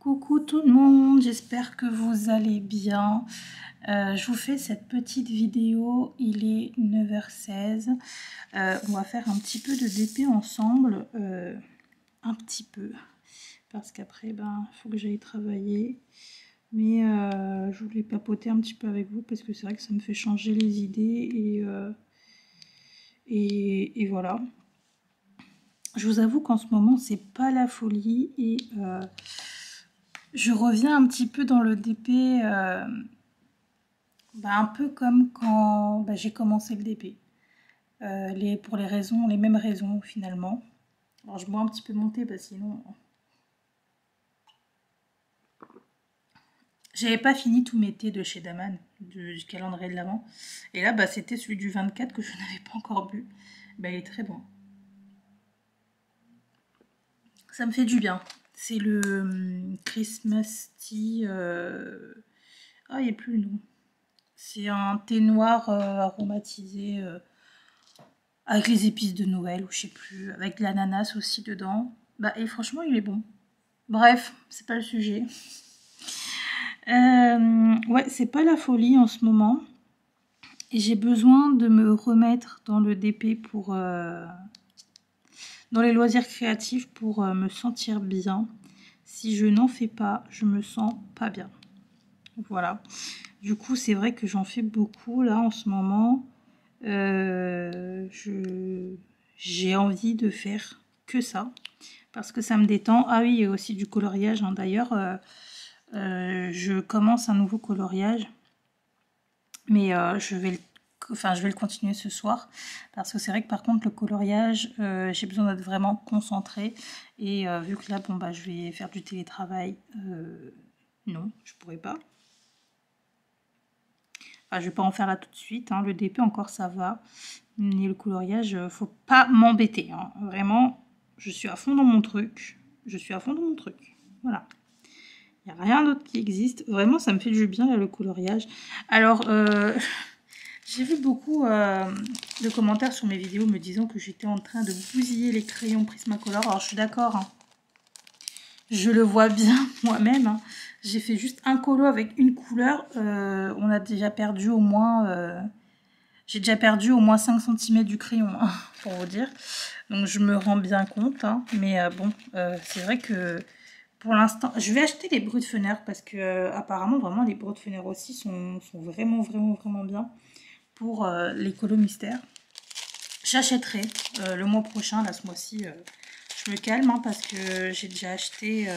Coucou tout le monde, j'espère que vous allez bien. Je vous fais cette petite vidéo, il est 9h16. On va faire un petit peu de DP ensemble, un petit peu, parce qu'après, il faut que j'aille travailler. Mais je voulais papoter un petit peu avec vous, parce que c'est vrai que ça me fait changer les idées, et voilà. Je vous avoue qu'en ce moment, c'est pas la folie, et je reviens un petit peu dans le DP, un peu comme quand j'ai commencé le DP. Pour les mêmes raisons finalement. Alors je bois un petit peu mon thé, sinon... J'avais pas fini tous mes thés de chez Daman, du calendrier de l'Avent. Et là, c'était celui du 24 que je n'avais pas encore bu. Il est très bon. Ça me fait du bien. C'est le Christmas Tea... Ah, il n'y a plus le nom. C'est un thé noir aromatisé avec les épices de Noël, ou je sais plus, avec de l'ananas aussi dedans. Et franchement, il est bon. Bref, c'est pas le sujet. Ouais, c'est pas la folie en ce moment. Et j'ai besoin de me remettre dans le DP pour... dans les loisirs créatifs pour me sentir bien. Si je n'en fais pas, je me sens pas bien. Voilà. Du coup, c'est vrai que j'en fais beaucoup là en ce moment. J'ai envie de faire que ça parce que ça me détend. Ah oui, il y a aussi du coloriage, hein. D'ailleurs, je commence un nouveau coloriage, mais je vais le continuer ce soir parce que c'est vrai que par contre le coloriage, j'ai besoin d'être vraiment concentrée et vu que là, je vais faire du télétravail, non, je pourrais pas. Enfin, je vais pas en faire là tout de suite, hein. Le DP encore ça va, mais le coloriage, faut pas m'embêter, hein. Vraiment, je suis à fond dans mon truc. Voilà. Il n'y a rien d'autre qui existe. Vraiment, ça me fait du bien là, le coloriage. Alors, j'ai vu beaucoup de commentaires sur mes vidéos me disant que j'étais en train de bousiller les crayons Prismacolor. Alors, je suis d'accord, hein. Je le vois bien moi-même, hein. J'ai fait juste un colo avec une couleur. On a déjà perdu au moins... j'ai déjà perdu au moins 5 cm du crayon, hein, pour vous dire. Donc je me rends bien compte, hein. Mais c'est vrai que pour l'instant... Je vais acheter les brus de fenêtre parce que apparemment, vraiment, les brus de fenêtre aussi sont vraiment, vraiment, vraiment bien pour les colos mystères. J'achèterai le mois prochain, là, ce mois-ci, je me calme, hein, parce que j'ai déjà acheté...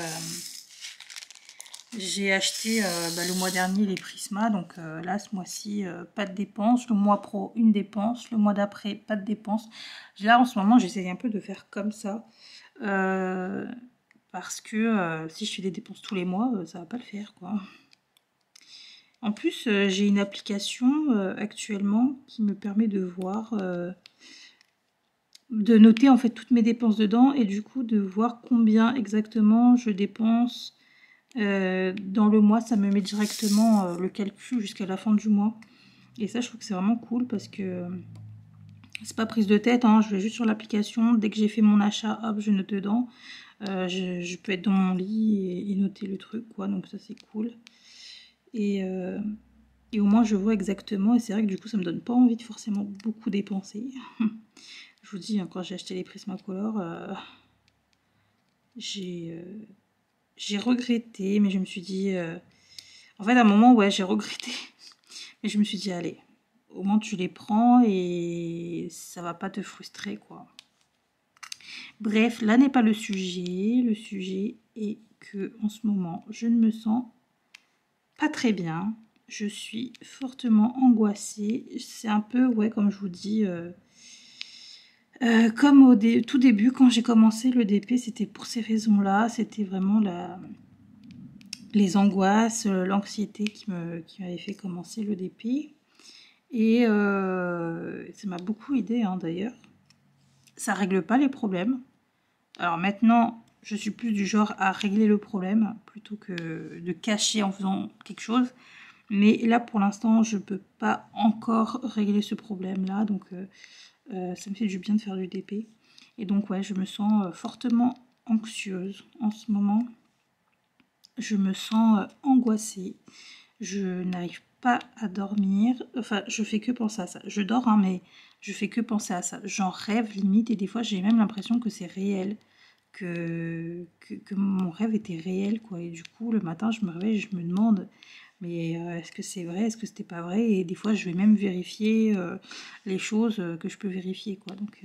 J'ai acheté le mois dernier les Prisma, donc là ce mois-ci pas de dépenses, le mois pro une dépense, le mois d'après pas de dépenses. Là en ce moment j'essaie un peu de faire comme ça, parce que si je fais des dépenses tous les mois, ça va pas le faire quoi. En plus j'ai une application actuellement qui me permet de voir, de noter en fait toutes mes dépenses dedans et du coup de voir combien exactement je dépense. Dans le mois, ça me met directement le calcul jusqu'à la fin du mois. Et ça, je trouve que c'est vraiment cool parce que c'est pas prise de tête, hein. Je vais juste sur l'application. Dès que j'ai fait mon achat, hop, je note dedans. Je peux être dans mon lit et noter le truc, quoi. Donc ça, c'est cool. Et au moins, je vois exactement. Et c'est vrai que du coup, ça me donne pas envie de forcément beaucoup dépenser. Je vous dis, hein, quand j'ai acheté les Prismacolor, j'ai regretté, mais je me suis dit... En fait, à un moment, ouais, j'ai regretté. Mais je me suis dit, allez, au moins tu les prends et ça va pas te frustrer, quoi. Bref, là n'est pas le sujet. Le sujet est que en ce moment, je ne me sens pas très bien. Je suis fortement angoissée. C'est un peu, ouais, comme je vous dis... comme au tout début, quand j'ai commencé le DP, c'était pour ces raisons-là. C'était vraiment les angoisses, l'anxiété qui m'avait fait commencer le DP. Et ça m'a beaucoup aidé, hein, d'ailleurs. Ça règle pas les problèmes. Alors maintenant, je suis plus du genre à régler le problème plutôt que de cacher en faisant quelque chose. Mais là, pour l'instant, je peux pas encore régler ce problème-là. Donc, ça me fait du bien de faire du DP. Et donc, ouais, je me sens fortement anxieuse en ce moment. je me sens angoissée. Je n'arrive pas à dormir. Enfin, je fais que penser à ça. Je dors, hein, mais je fais que penser à ça. J'en rêve limite et des fois j'ai même l'impression que c'est réel. Que mon rêve était réel, quoi. Et du coup, le matin, je me réveille et je me demande, mais est-ce que c'est vrai, est-ce que c'était pas vrai? Et des fois, je vais même vérifier les choses que je peux vérifier, quoi. Donc,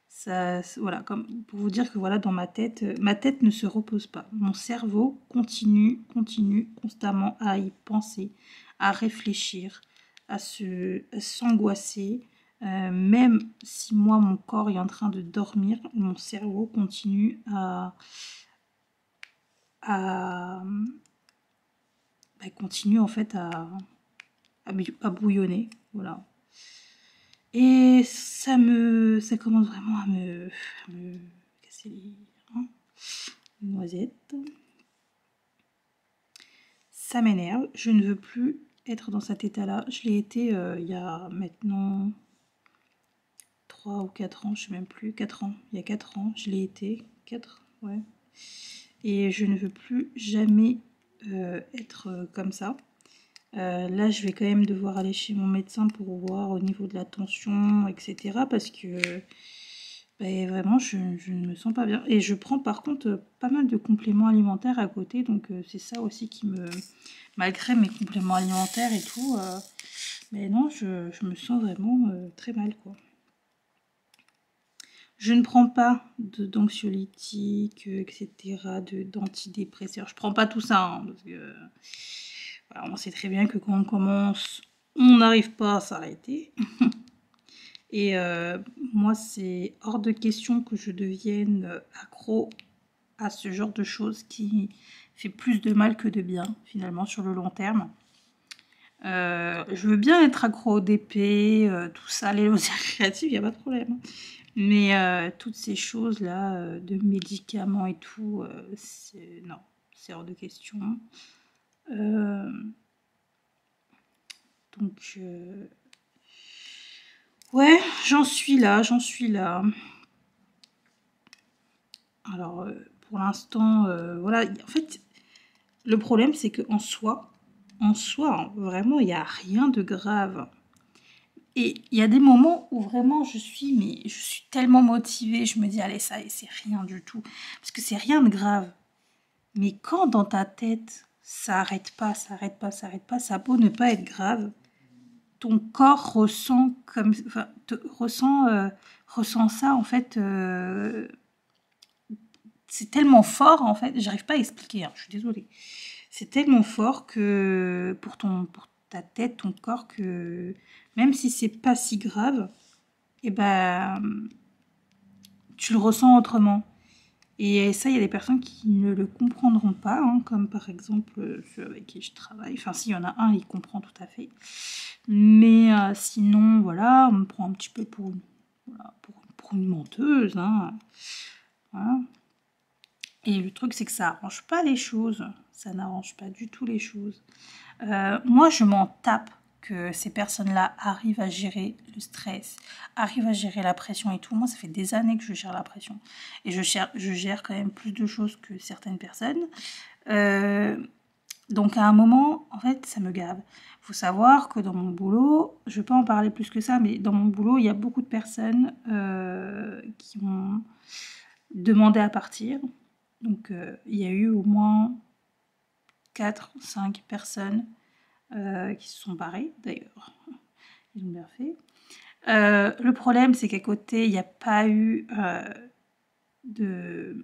ça, voilà, comme pour vous dire que voilà, dans ma tête ne se repose pas. Mon cerveau continue constamment à y penser, à réfléchir, à s'angoisser. Même si moi, mon corps est en train de dormir, mon cerveau continue à continue en fait à bouillonner. Voilà. Et ça commence vraiment à me casser les noisettes. Ça m'énerve. Je ne veux plus être dans cet état-là. Je l'ai été il y a maintenant 3 ou 4 ans, je sais même plus. 4 ans. Il y a 4 ans, je l'ai été. 4, ouais. Et je ne veux plus jamais être comme ça. Là, je vais quand même devoir aller chez mon médecin pour voir au niveau de la tension, etc. Parce que vraiment, je ne me sens pas bien. Et je prends par contre pas mal de compléments alimentaires à côté. Donc, c'est ça aussi qui me... Malgré mes compléments alimentaires et tout, mais non, je me sens vraiment très mal, quoi. Je ne prends pas d'anxiolytiques, etc., d'antidépresseurs. Je prends pas tout ça, hein, parce que voilà, on sait très bien que quand on commence, on n'arrive pas à s'arrêter. Et moi, c'est hors de question que je devienne accro à ce genre de choses qui fait plus de mal que de bien, finalement, sur le long terme. Je veux bien être accro au DP, tout ça, les loisirs créatifs, il n'y a pas de problème. Mais toutes ces choses-là, de médicaments et tout, non, c'est hors de question. Donc, ouais, j'en suis là. Alors, pour l'instant, voilà, en fait, le problème, c'est qu'en soi, vraiment, il n'y a rien de grave. Et il y a des moments où vraiment je suis tellement motivée, je me dis, allez, ça, c'est rien du tout. Parce que c'est rien de grave. Mais quand dans ta tête, ça arrête pas, ça a beau ne pas être grave, ton corps ressent comme, enfin, ressent ça en fait. C'est tellement fort en fait, j'arrive pas à expliquer, hein, je suis désolée. C'est tellement fort que pour ta tête, ton corps, que même si c'est pas si grave, et ben tu le ressens autrement. Et ça, il y a des personnes qui ne le comprendront pas, hein, comme par exemple ceux avec qui je travaille. Enfin, s'il y en a un, il comprend tout à fait. Mais sinon, voilà, on me prend un petit peu pour une menteuse. Hein. Voilà. Et le truc, c'est que ça arrange pas les choses. Ça n'arrange pas du tout les choses. Moi, je m'en tape que ces personnes-là arrivent à gérer le stress, arrivent à gérer la pression et tout. Moi, ça fait des années que je gère la pression. Et je gère quand même plus de choses que certaines personnes. Donc, à un moment, en fait, ça me gave. Il faut savoir que dans mon boulot, je ne vais pas en parler plus que ça, mais dans mon boulot, il y a beaucoup de personnes qui ont demandé à partir. Donc, il y a eu au moins 4-5 personnes qui se sont barrés, d'ailleurs. Ils ont bien fait. Le problème, c'est qu'à côté, il n'y a pas eu de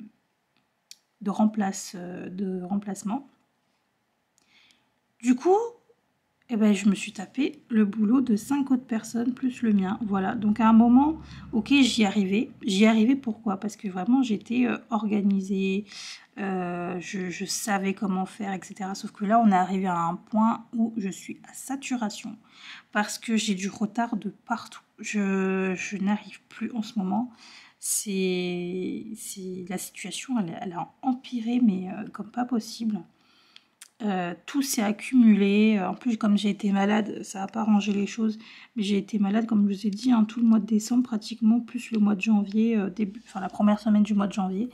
remplacement. Du coup, je me suis tapé le boulot de 5 autres personnes plus le mien. Voilà, donc à un moment, ok, j'y arrivais. J'y arrivais pourquoi? Parce que vraiment, j'étais organisée, je savais comment faire, etc. Sauf que là, on est arrivé à un point où je suis à saturation parce que j'ai du retard de partout. Je n'arrive plus en ce moment. La situation, elle a empiré, mais comme pas possible. tout s'est accumulé. En plus, comme j'ai été malade, ça n'a pas arrangé les choses. Mais j'ai été malade, comme je vous ai dit, hein, tout le mois de décembre pratiquement, plus le mois de janvier, enfin la première semaine du mois de janvier,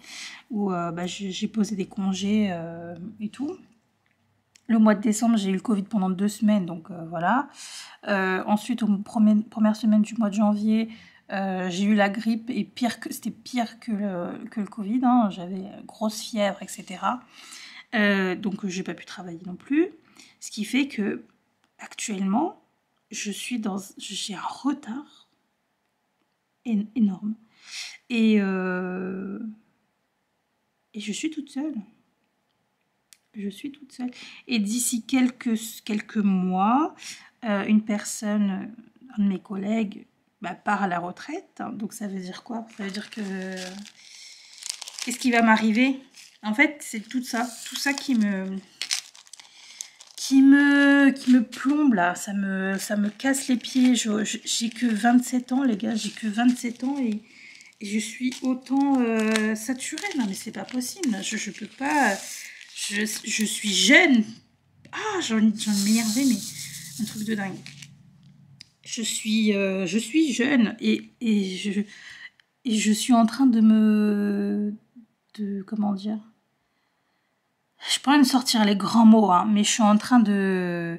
où j'ai posé des congés et tout. Le mois de décembre, j'ai eu le Covid pendant 2 semaines, donc voilà. Ensuite, première semaine du mois de janvier, j'ai eu la grippe et c'était pire que le Covid. Hein. J'avais grosse fièvre, etc. Donc j'ai pas pu travailler non plus. Ce qui fait que actuellement, j'ai un retard énorme. Et je suis toute seule. Je suis toute seule. Et d'ici quelques mois, une personne, un de mes collègues, part à la retraite. Donc ça veut dire quoi? Ça veut dire que... Qu'est-ce qui va m'arriver? En fait, c'est tout ça qui me plombe là. Ça me casse les pieds. J'ai que 27 ans, les gars. J'ai que 27 ans et je suis autant saturée. Non, mais c'est pas possible. Je peux pas... Je suis jeune. Ah, j'ai envie de m'énerver, mais un truc de dingue. Je suis jeune et je suis en train comment dire? Je pourrais me sortir les grands mots, hein, mais je suis en train de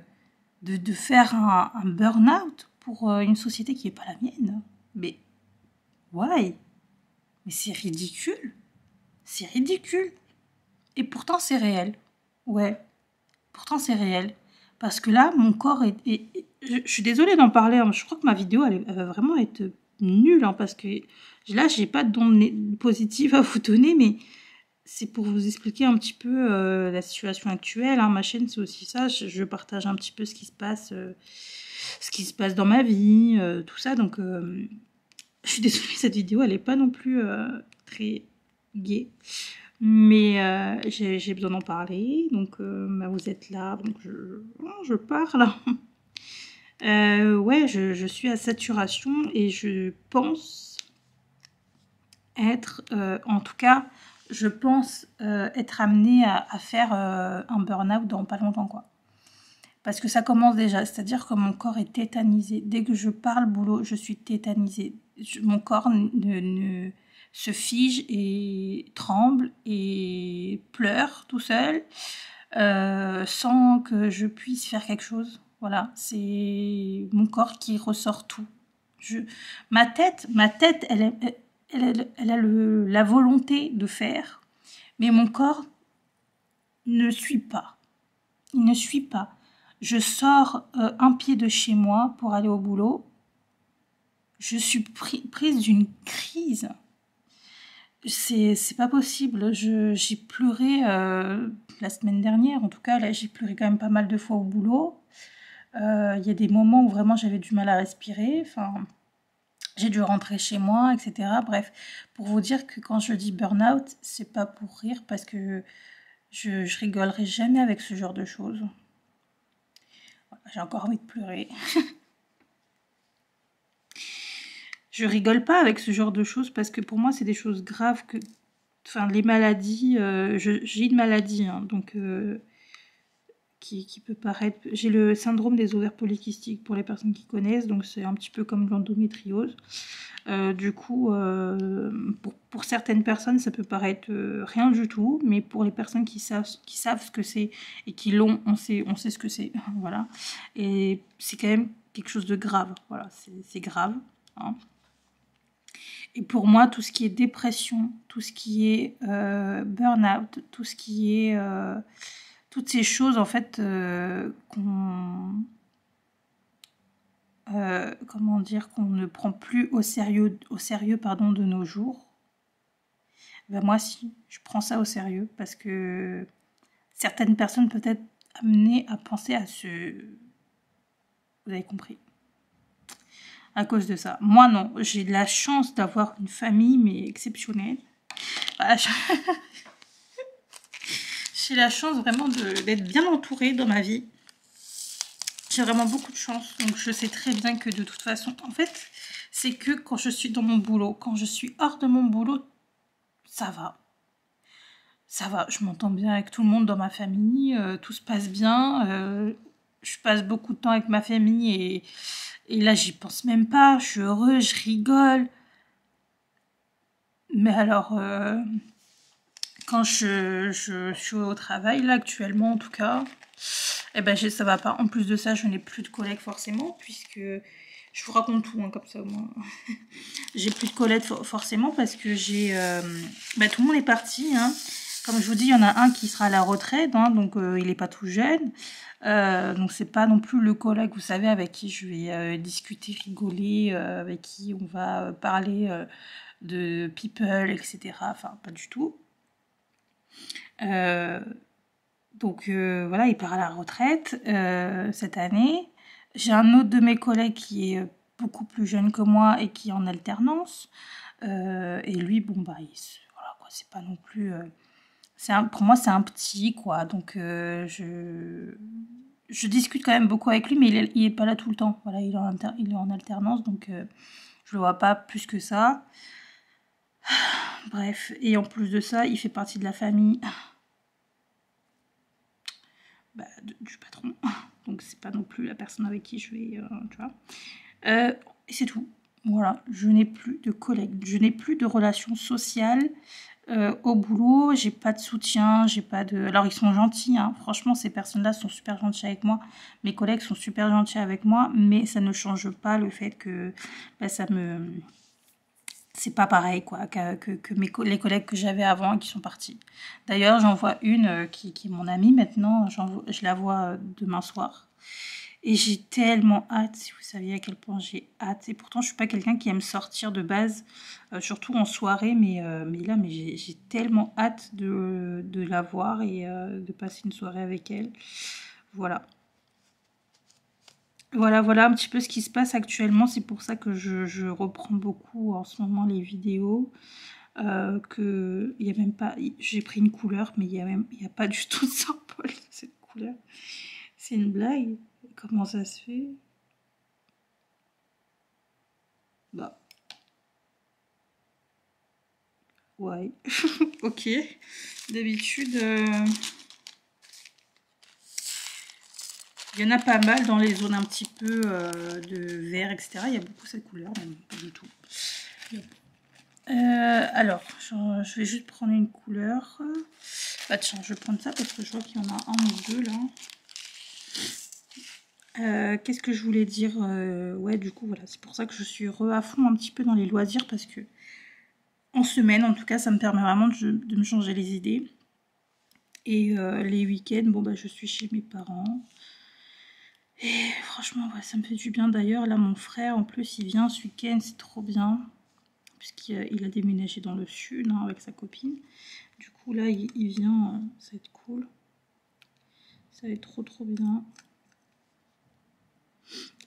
faire un burn-out pour une société qui n'est pas la mienne. Mais why? Mais c'est ridicule. C'est ridicule. Et pourtant, c'est réel. Ouais, pourtant, c'est réel. Parce que là, mon corps je suis désolée d'en parler. Hein. Je crois que ma vidéo, elle va vraiment être nulle. Hein, parce que là, j'ai pas de données positives à vous donner. Mais c'est pour vous expliquer un petit peu la situation actuelle. Hein. Ma chaîne, c'est aussi ça. Je partage un petit peu ce qui se passe dans ma vie. Tout ça. Donc, je suis désolée, cette vidéo, elle n'est pas non plus très gaie. Mais j'ai besoin d'en parler, donc vous êtes là, donc je parle. Ouais, je suis à saturation et je pense être, en tout cas, je pense être amenée à faire un burn-out dans pas longtemps, quoi. Parce que ça commence déjà, c'est-à-dire que mon corps est tétanisé. Dès que je parle boulot, je suis tétanisée. Mon corps se fige et tremble et pleure tout seul sans que je puisse faire quelque chose. Voilà, c'est mon corps qui ressort tout. Ma tête, elle a la volonté de faire, mais mon corps ne suit pas. Il ne suit pas. Je sors un pied de chez moi pour aller au boulot. Je suis prise d'une crise. C'est pas possible. J'ai pleuré la semaine dernière. En tout cas, là, j'ai pleuré quand même pas mal de fois au boulot. Il y a des moments où vraiment j'avais du mal à respirer. Enfin, j'ai dû rentrer chez moi, etc. Bref, pour vous dire que quand je dis burn-out, c'est pas pour rire parce que je rigolerai jamais avec ce genre de choses. Voilà, j'ai encore envie de pleurer. Je rigole pas avec ce genre de choses parce que pour moi, c'est des choses graves que... Enfin, les maladies... j'ai une maladie, hein, donc... qui peut paraître... J'ai le syndrome des ovaires polykystiques pour les personnes qui connaissent, donc c'est un petit peu comme l'endométriose. Du coup, pour certaines personnes, ça peut paraître rien du tout, mais pour les personnes qui savent ce que c'est et qui l'ont, on sait ce que c'est. Voilà. Et c'est quand même quelque chose de grave. Voilà, c'est grave. Hein. Et pour moi, tout ce qui est dépression, tout ce qui est burn-out, tout ce qui est... toutes ces choses, en fait, comment dire, qu'on ne prend plus au sérieux pardon, de nos jours. Ben moi, si, je prends ça au sérieux parce que certaines personnes peuvent être amenées à penser à ce... Vous avez compris. À cause de ça. Moi, non. J'ai de la chance d'avoir une famille, mais exceptionnelle. Voilà, j'ai la chance vraiment d'être bien entourée dans ma vie. J'ai vraiment beaucoup de chance. Donc, je sais très bien que de toute façon, en fait, c'est que quand je suis dans mon boulot, quand je suis hors de mon boulot, ça va. ça va, je m'entends bien avec tout le monde dans ma famille, tout se passe bien. Je passe beaucoup de temps avec ma famille et là, j'y pense même pas. Je suis heureuse, je rigole. Mais alors, quand je suis au travail, là, actuellement, en tout cas, eh ben, ça va pas. En plus de ça, je n'ai plus de collègues forcément, puisque je vous raconte tout, hein, comme ça, moi. J'ai plus de collègues forcément parce que tout le monde est parti, hein. Comme je vous dis, il y en a un qui sera à la retraite, hein, donc il n'est pas tout jeune. Donc c'est pas non plus le collègue, vous savez, avec qui je vais discuter, rigoler, avec qui on va parler de people, etc. Enfin, pas du tout. Donc voilà, il part à la retraite cette année. J'ai un autre de mes collègues qui est beaucoup plus jeune que moi et qui est en alternance. Et lui, bon, bah, voilà, quoi, c'est pas non plus... pour moi, c'est un petit, quoi. Donc, je discute quand même beaucoup avec lui, mais il est pas là tout le temps. Voilà, il est en alternance, donc je le vois pas plus que ça. Bref, et en plus de ça, il fait partie de la famille du patron. Donc, c'est pas non plus la personne avec qui je vais, tu vois. Et c'est tout. Voilà, je n'ai plus de collègues, je n'ai plus de relations sociales. Au boulot, j'ai pas de soutien, j'ai pas de... Alors ils sont gentils, hein. Franchement ces personnes-là sont super gentilles avec moi, mes collègues sont super gentils avec moi, mais ça ne change pas le fait que c'est pas pareil quoi que les collègues que j'avais avant et qui sont partis. D'ailleurs j'en vois une qui est mon amie maintenant, je la vois demain soir. Et j'ai tellement hâte, si vous saviez à quel point j'ai hâte. Et pourtant, je suis pas quelqu'un qui aime sortir de base, surtout en soirée. Mais là, j'ai tellement hâte de la voir et de passer une soirée avec elle. Voilà. Voilà un petit peu ce qui se passe actuellement. C'est pour ça que je reprends beaucoup en ce moment les vidéos. Que il y a même pas... J'ai pris une couleur, mais il y a pas du tout de symbole de cette couleur. C'est une blague. Comment ça se fait? Bah. Ouais. Ok. D'habitude, il y en a pas mal dans les zones un petit peu de vert, etc. Il y a beaucoup cette couleur, mais pas du tout. Alors, je vais juste prendre une couleur. Bah tiens, je vais prendre ça parce que je vois qu'il y en a un ou deux là. Qu'est-ce que je voulais dire? Ouais, du coup, voilà, c'est pour ça que je suis à fond un petit peu dans les loisirs parce que en semaine, en tout cas, ça me permet vraiment de me changer les idées. Et les week-ends, bon, bah, je suis chez mes parents. Et franchement, ouais, ça me fait du bien. D'ailleurs, là, mon frère, en plus, il vient ce week-end, c'est trop bien. Puisqu'il a déménagé dans le sud, hein, avec sa copine. Du coup, là, il vient, ça va être cool. Ça va être trop bien.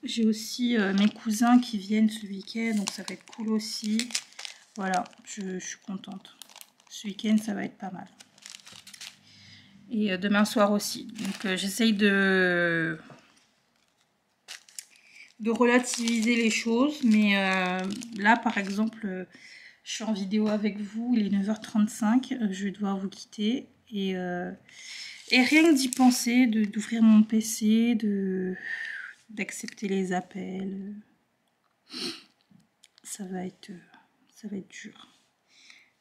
J'ai aussi mes cousins qui viennent ce week-end, donc ça va être cool aussi. Voilà, je suis contente. Ce week-end, ça va être pas mal. Et demain soir aussi. Donc j'essaye de relativiser les choses. Mais là, par exemple, je suis en vidéo avec vous. Il est 9h35. Je vais devoir vous quitter. Et rien que d'y penser, d'ouvrir mon PC, d'accepter les appels, ça va être dur.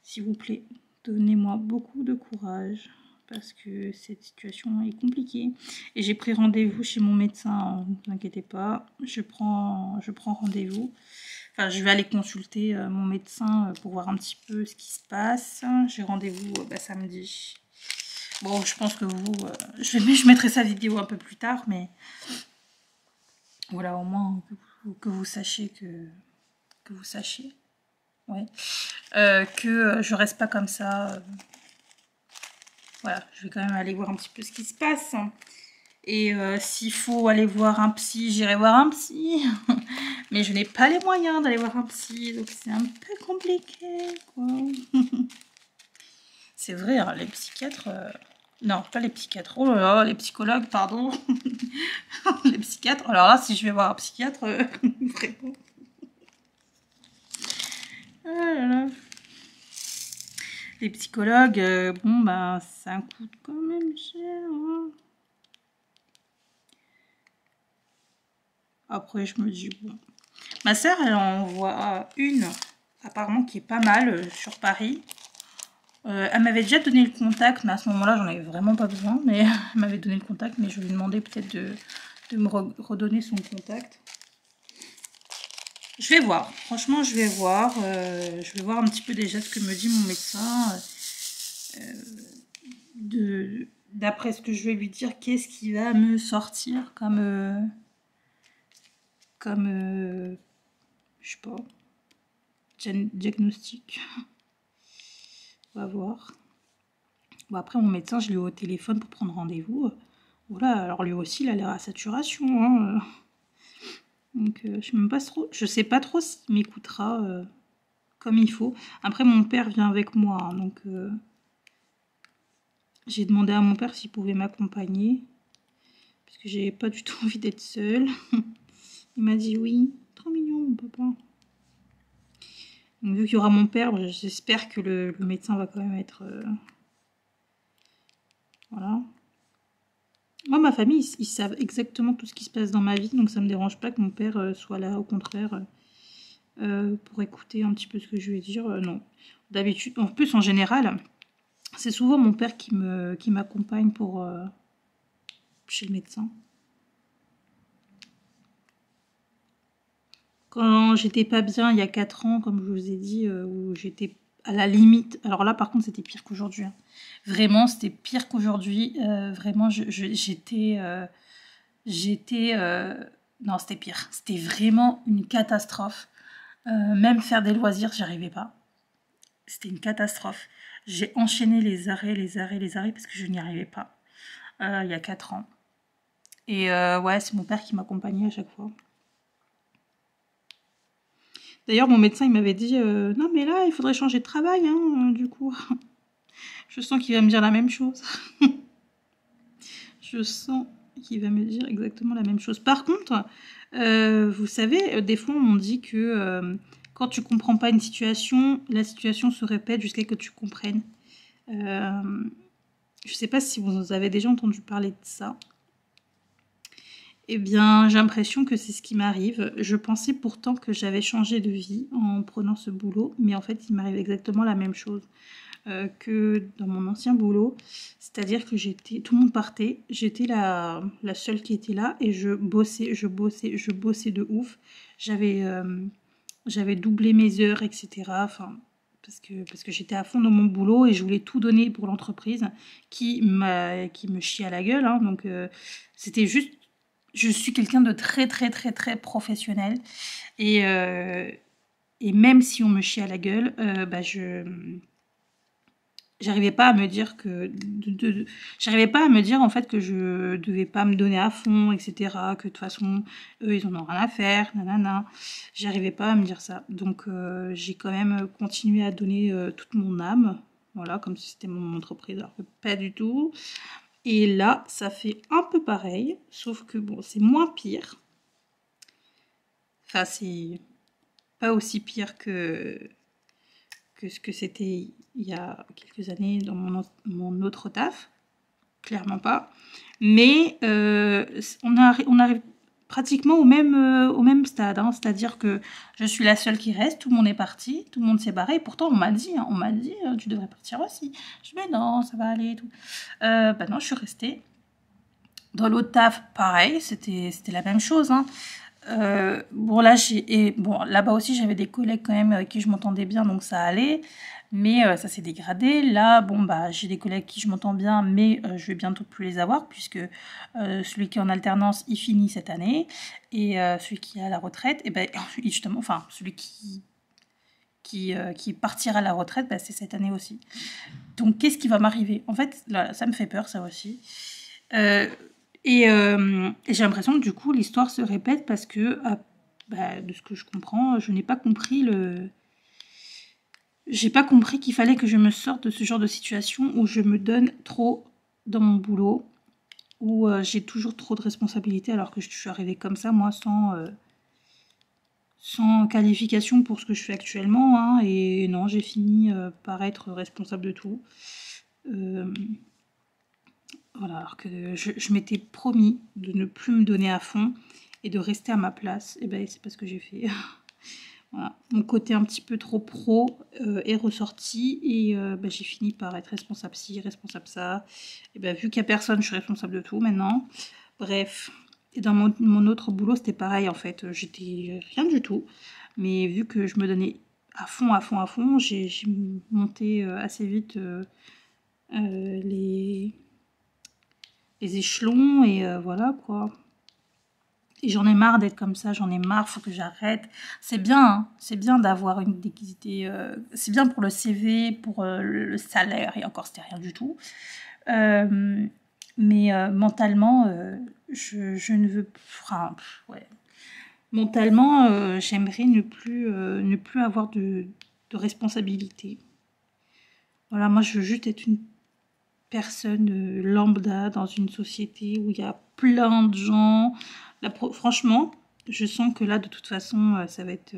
S'il vous plaît, donnez-moi beaucoup de courage parce que cette situation est compliquée. Et j'ai pris rendez-vous chez mon médecin, ne vous inquiétez pas, je prends rendez-vous. Enfin, je vais aller consulter mon médecin pour voir un petit peu ce qui se passe. J'ai rendez-vous samedi. Bon, je pense que je mettrai sa vidéo un peu plus tard, mais voilà, au moins que vous sachiez que vous sachiez. Ouais. Que je reste pas comme ça. Voilà, je vais quand même aller voir un petit peu ce qui se passe. Et s'il faut aller voir un psy, j'irai voir un psy. Mais je n'ai pas les moyens d'aller voir un psy, donc c'est un peu compliqué, quoi. C'est vrai, hein, les psychiatres... Non, pas les psychiatres. Oh là là, les psychologues, pardon. Les psychiatres. Alors là, si je vais voir un psychiatre, vraiment... Ah là là. Les psychologues, bon, bah, ça coûte quand même cher. Hein. Après, je me dis, bon. Ma sœur, elle en voit une, apparemment, qui est pas mal sur Paris. Elle m'avait déjà donné le contact, mais à ce moment-là, j'en avais vraiment pas besoin. Mais elle m'avait donné le contact, mais je lui ai demandé peut-être de me redonner son contact. Je vais voir, franchement, je vais voir. Je vais voir un petit peu déjà ce que me dit mon médecin. D'après ce que je vais lui dire, qu'est-ce qui va me sortir comme je sais pas, diagnostic. On va voir. Bon, après, mon médecin, je l'ai eu au téléphone pour prendre rendez-vous. Voilà, alors lui aussi, il a l'air à saturation. Hein. Donc, je sais pas trop s'il m'écoutera comme il faut. Après, mon père vient avec moi, hein, donc j'ai demandé à mon père s'il pouvait m'accompagner. Parce que j'ai pas du tout envie d'être seule. Il m'a dit oui. Trop mignon, mon papa. Donc, vu qu'il y aura mon père, j'espère que le médecin va quand même être... voilà. Moi, ma famille, ils savent exactement tout ce qui se passe dans ma vie. Donc, ça me dérange pas que mon père soit là. Au contraire, pour écouter un petit peu ce que je vais dire. Non. D'habitude, en plus, en général, c'est souvent mon père qui m'accompagne pour chez le médecin. Quand j'étais pas bien il y a 4 ans, comme je vous ai dit, où j'étais à la limite. Alors là, par contre, c'était pire qu'aujourd'hui. Hein. Vraiment, c'était pire qu'aujourd'hui. Vraiment, j'étais... non, c'était pire. C'était vraiment une catastrophe. Même faire des loisirs, j'y arrivais pas. C'était une catastrophe. J'ai enchaîné les arrêts parce que je n'y arrivais pas. Il y a 4 ans. Et ouais, c'est mon père qui m'accompagnait à chaque fois. D'ailleurs, mon médecin, il m'avait dit non, mais là, il faudrait changer de travail, hein, du coup. Je sens qu'il va me dire la même chose. Je sens qu'il va me dire exactement la même chose. Par contre, vous savez, des fois, on dit que quand tu comprends pas une situation, la situation se répète jusqu'à ce que tu comprennes. Je sais pas si vous avez déjà entendu parler de ça. Eh bien, j'ai l'impression que c'est ce qui m'arrive. Je pensais pourtant que j'avais changé de vie en prenant ce boulot, mais en fait, il m'arrive exactement la même chose que dans mon ancien boulot. C'est-à-dire que tout le monde partait, j'étais la seule qui était là et je bossais de ouf. J'avais doublé mes heures, etc. Enfin, parce que j'étais à fond dans mon boulot et je voulais tout donner pour l'entreprise qui me chie à la gueule. Hein. Donc, c'était juste... Je suis quelqu'un de très, très, très, très professionnel. Et même si on me chie à la gueule, j'arrivais pas à me dire que... j'arrivais pas à me dire, en fait, que je devais pas me donner à fond, etc. Que de toute façon, eux, ils en ont rien à faire, nanana. J'arrivais pas à me dire ça. Donc, j'ai quand même continué à donner toute mon âme. Voilà, comme si c'était mon entreprise. Alors que pas du tout. Et là, ça fait un peu pareil, sauf que bon, c'est moins pire. Enfin, c'est pas aussi pire que ce que c'était il y a quelques années dans mon autre taf. Clairement pas. Mais on arrive pratiquement au même stade. Hein. C'est-à-dire que je suis la seule qui reste, tout le monde est parti, tout le monde s'est barré. Et pourtant, on m'a dit, tu devrais partir aussi. Je dis, mais non, ça va aller et tout. Bah non, je suis restée. Dans l'autre taf, pareil, c'était la même chose. Hein. Bon, là-bas aussi, j'avais des collègues quand même avec qui je m'entendais bien, donc ça allait. Mais ça s'est dégradé. Là, bon, bah, j'ai des collègues qui je m'entends bien, mais je vais bientôt plus les avoir, puisque celui qui est en alternance, il finit cette année. Et celui qui est à la retraite, et ben, justement, enfin, celui qui partira à la retraite, bah, c'est cette année aussi. Donc, qu'est-ce qui va m'arriver? En fait, là, ça me fait peur, ça aussi. Et j'ai l'impression que du coup, l'histoire se répète parce que, de ce que je comprends, je n'ai pas compris J'ai pas compris qu'il fallait que je me sorte de ce genre de situation où je me donne trop dans mon boulot, où j'ai toujours trop de responsabilités alors que je suis arrivée comme ça, moi, sans qualification pour ce que je fais actuellement, hein, et non, j'ai fini par être responsable de tout. Voilà, alors que je m'étais promis de ne plus me donner à fond et de rester à ma place, et ben c'est pas ce que j'ai fait. Voilà. Mon côté un petit peu trop pro est ressorti et ben, j'ai fini par être responsable ci, responsable ça. Et ben vu qu'il n'y a personne, je suis responsable de tout maintenant. Bref. Et dans mon autre boulot, c'était pareil en fait. J'étais rien du tout. Mais vu que je me donnais à fond, j'ai monté assez vite les échelons et voilà quoi. Et j'en ai marre d'être comme ça, j'en ai marre, faut que j'arrête. C'est bien, hein, c'est bien d'avoir une idée, c'est bien pour le CV, pour le salaire, et encore c'était rien du tout. Mais mentalement, je ne veux plus, enfin, ouais. Mentalement, j'aimerais ne plus avoir de responsabilité. Voilà, moi je veux juste être une personne lambda dans une société où il y a plein de gens. Là, franchement, je sens que là, de toute façon, ça va être...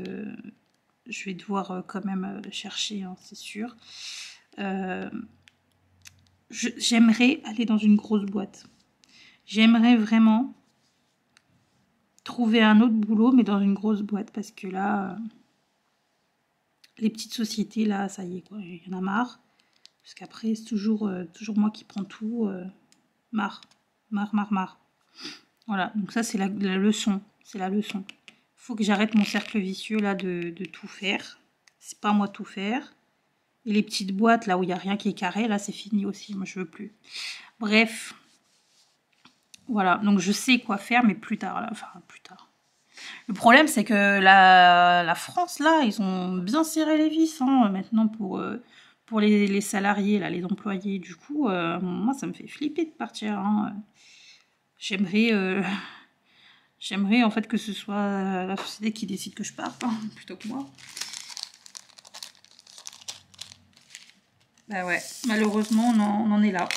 je vais devoir quand même chercher, hein, c'est sûr. J'aimerais aller dans une grosse boîte. J'aimerais vraiment trouver un autre boulot, mais dans une grosse boîte, parce que là, les petites sociétés, là, ça y est, quoi, il y en a marre. Parce qu'après, c'est toujours moi qui prends tout. Marre. Voilà, donc ça, c'est la leçon. C'est la leçon. Faut que j'arrête mon cercle vicieux, là, de tout faire. C'est pas moi de tout faire. Et les petites boîtes, là, où il n'y a rien qui est carré, là, c'est fini aussi. Moi, je veux plus. Bref. Voilà, donc je sais quoi faire, mais plus tard. Là. Enfin, plus tard. Le problème, c'est que la France, là, ils ont bien serré les vis, hein, maintenant, pour les salariés, là, les employés. Du coup, moi, ça me fait flipper de partir. Hein. J'aimerais en fait que ce soit la société qui décide que je parte, hein, plutôt que moi. Bah ouais, malheureusement, on en est là.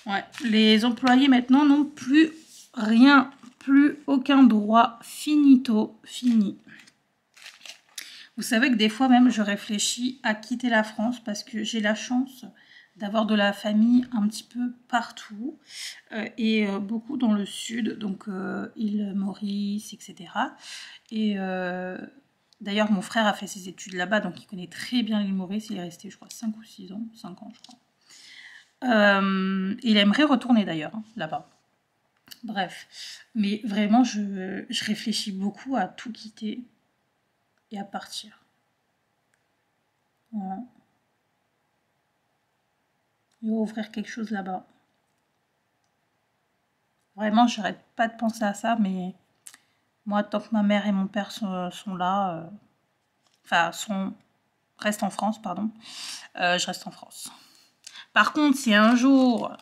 Ouais, les employés maintenant n'ont plus rien, plus aucun droit, finito, fini. Vous savez que des fois même, je réfléchis à quitter la France parce que j'ai la chance d'avoir de la famille un petit peu partout et beaucoup dans le sud, donc île Maurice, etc. Et d'ailleurs, mon frère a fait ses études là-bas, donc il connaît très bien l'île Maurice. Il est resté, je crois, 5 ou 6 ans, 5 ans, je crois. Il aimerait retourner d'ailleurs, hein, là-bas. Bref, mais vraiment, je réfléchis beaucoup à tout quitter et à partir. Voilà. Et ouvrir quelque chose là-bas. Vraiment, j'arrête pas de penser à ça, mais moi, tant que ma mère et mon père sont là, enfin, restent en France, pardon, je reste en France. Par contre, si un jour,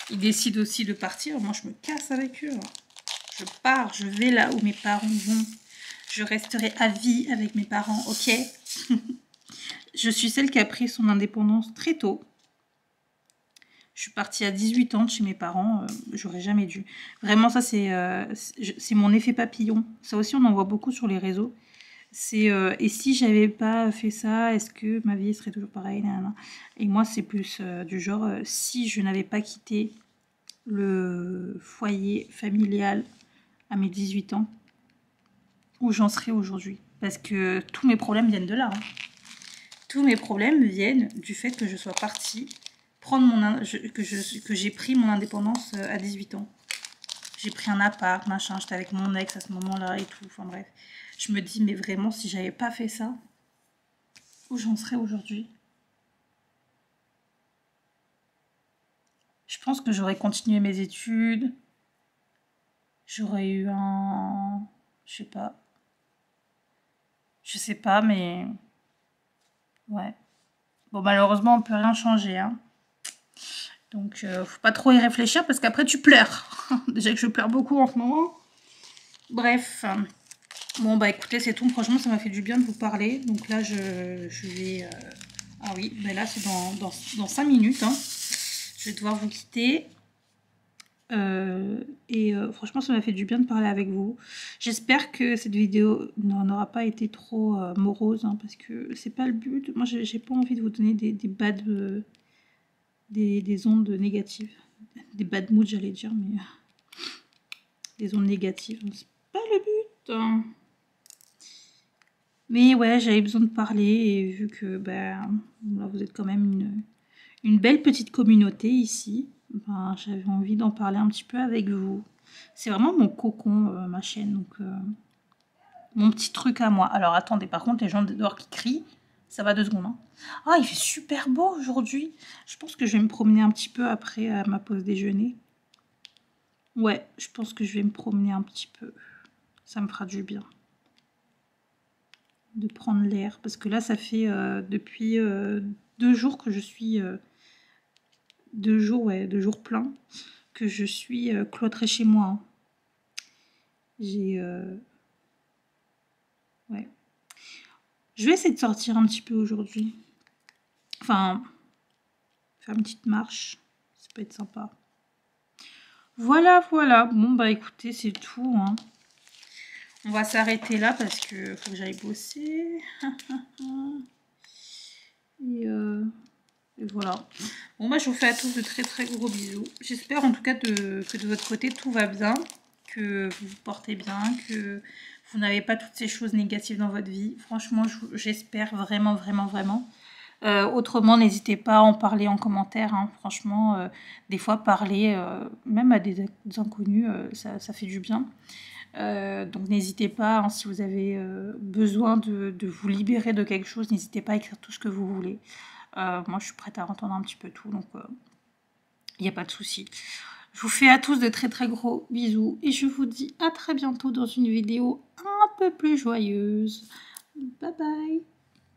ils décident aussi de partir, moi, je me casse avec eux. Je pars, je vais là où mes parents vont. Je resterai à vie avec mes parents, ok? Je suis celle qui a pris son indépendance très tôt. Je suis partie à 18 ans de chez mes parents, j'aurais jamais dû. Vraiment, ça, c'est mon effet papillon. Ça aussi, on en voit beaucoup sur les réseaux. C'est et si j'avais pas fait ça, est-ce que ma vie serait toujours pareille? Et moi, c'est plus du genre, si je n'avais pas quitté le foyer familial à mes 18 ans, où j'en serais aujourd'hui. Parce que tous mes problèmes viennent de là. Hein. Tous mes problèmes viennent du fait que je sois partie prendre que j'ai pris mon indépendance à 18 ans. J'ai pris un appart, machin, j'étais avec mon ex à ce moment-là et tout, enfin bref. Je me dis, mais vraiment, si j'avais pas fait ça, où j'en serais aujourd'hui? Je pense que j'aurais continué mes études, j'aurais eu un... Je sais pas, mais... Ouais. Bon, malheureusement, on peut rien changer, hein. Donc, faut pas trop y réfléchir parce qu'après, tu pleures. Déjà que je pleure beaucoup en ce moment. Bref. Bon, bah écoutez, c'est tout. Franchement, ça m'a fait du bien de vous parler. Donc là, je vais... Ah oui, bah là, c'est dans 5 minutes. Hein. Je vais devoir vous quitter. Franchement, ça m'a fait du bien de parler avec vous. J'espère que cette vidéo n'aura pas été trop morose, hein, parce que c'est pas le but. Moi, j'ai pas envie de vous donner des bad, des ondes négatives. Des bad moods, j'allais dire, mais des ondes négatives. C'est pas le but, hein. Mais ouais, j'avais besoin de parler, et vu que ben, là, vous êtes quand même une belle petite communauté ici, ben, j'avais envie d'en parler un petit peu avec vous. C'est vraiment mon cocon, ma chaîne, donc mon petit truc à moi. Alors attendez, par contre, les gens dehors qui crient, ça va 2 secondes. Hein. Ah, il fait super beau aujourd'hui. Je pense que je vais me promener un petit peu après ma pause déjeuner. Ouais, je pense que je vais me promener un petit peu. Ça me fera du bien de prendre l'air, parce que là, ça fait depuis 2 jours que je suis... 2 jours, ouais, 2 jours pleins, que je suis cloîtrée chez moi. Hein. J'ai... ouais. Je vais essayer de sortir un petit peu aujourd'hui. Enfin, faire une petite marche. Ça peut être sympa. Voilà, voilà. Bon, bah écoutez, c'est tout. Hein. On va s'arrêter là parce que faut que j'aille bosser. Et voilà. Bon, bah je vous fais à tous de très très gros bisous. J'espère en tout cas que de votre côté tout va bien, que vous vous portez bien, que vous n'avez pas toutes ces choses négatives dans votre vie. Franchement, j'espère vraiment, vraiment, vraiment. Autrement, n'hésitez pas à en parler en commentaire. Hein. Franchement, des fois, parler, même à des inconnus, ça fait du bien. Donc, n'hésitez pas, hein, si vous avez besoin de vous libérer de quelque chose, n'hésitez pas à écrire tout ce que vous voulez. Moi, je suis prête à entendre un petit peu tout, donc il n'y a pas de souci. Je vous fais à tous de très très gros bisous et je vous dis à très bientôt dans une vidéo un peu plus joyeuse. Bye bye!